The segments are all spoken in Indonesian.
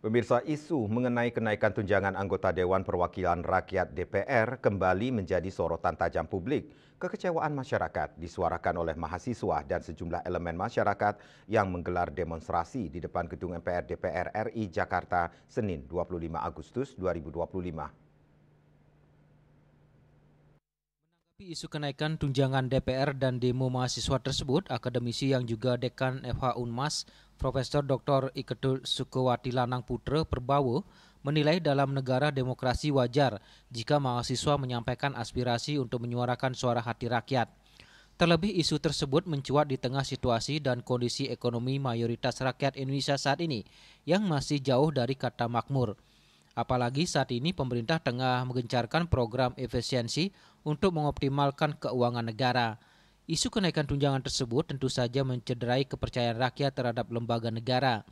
Pemirsa, isu mengenai kenaikan tunjangan anggota Dewan Perwakilan Rakyat DPR kembali menjadi sorotan tajam publik. Kekecewaan masyarakat disuarakan oleh mahasiswa dan sejumlah elemen masyarakat yang menggelar demonstrasi di depan gedung MPR DPR RI Jakarta Senin 25 Agustus 2025. Isu kenaikan tunjangan DPR dan demo mahasiswa tersebut, akademisi yang juga Dekan FH Unmas, Profesor Dr. Iketul Sukowati Lanang Putra Perbawo, menilai dalam negara demokrasi wajar jika mahasiswa menyampaikan aspirasi untuk menyuarakan suara hati rakyat. Terlebih isu tersebut mencuat di tengah situasi dan kondisi ekonomi mayoritas rakyat Indonesia saat ini yang masih jauh dari kata makmur. Apalagi saat ini pemerintah tengah menggencarkan program efisiensi untuk mengoptimalkan keuangan negara. Isu kenaikan tunjangan tersebut tentu saja mencederai kepercayaan rakyat terhadap lembaga negara.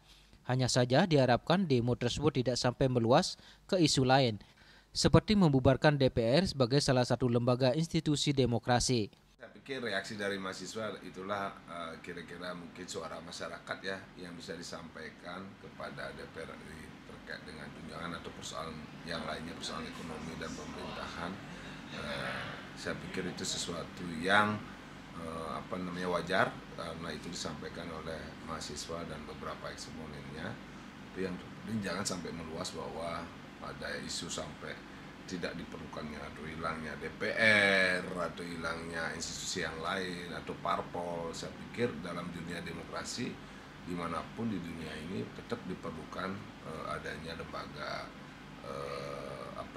Hanya saja diharapkan demo tersebut tidak sampai meluas ke isu lain, seperti membubarkan DPR sebagai salah satu lembaga institusi demokrasi. Saya pikir reaksi dari mahasiswa itulah kira-kira mungkin suara masyarakat ya yang bisa disampaikan kepada DPR terkait dengan tunjangan atau persoalan yang lainnya, persoalan ekonomi dan pemerintahan. Saya pikir itu sesuatu yang wajar karena itu disampaikan oleh mahasiswa dan beberapa eksponennya. Tapi yang jangan sampai meluas bahwa ada isu sampai tidak diperlukannya atau hilangnya DPR atau hilangnya institusi yang lain atau parpol. Saya pikir dalam dunia demokrasi dimanapun di dunia ini tetap diperlukan adanya lembaga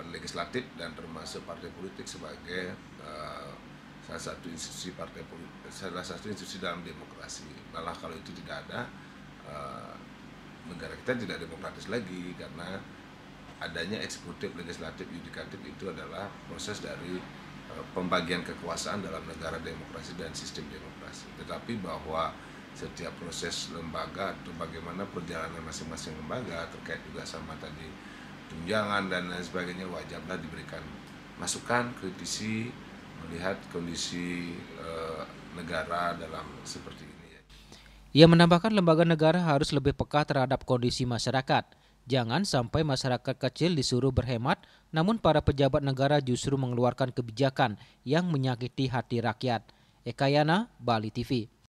legislatif dan termasuk partai politik sebagai salah satu institusi dalam demokrasi. Malah kalau itu tidak ada, negara kita tidak demokratis lagi karena adanya eksekutif, legislatif, yudikatif itu adalah proses dari pembagian kekuasaan dalam negara demokrasi dan sistem demokrasi. Tetapi bahwa setiap proses lembaga atau bagaimana perjalanan masing-masing lembaga terkait juga sama tadi tunjangan dan lain sebagainya wajarlah diberikan masukan, kritisi, melihat kondisi negara dalam seperti ini. Ia menambahkan lembaga negara harus lebih peka terhadap kondisi masyarakat. Jangan sampai masyarakat kecil disuruh berhemat, namun para pejabat negara justru mengeluarkan kebijakan yang menyakiti hati rakyat. Eka Yana, Bali TV.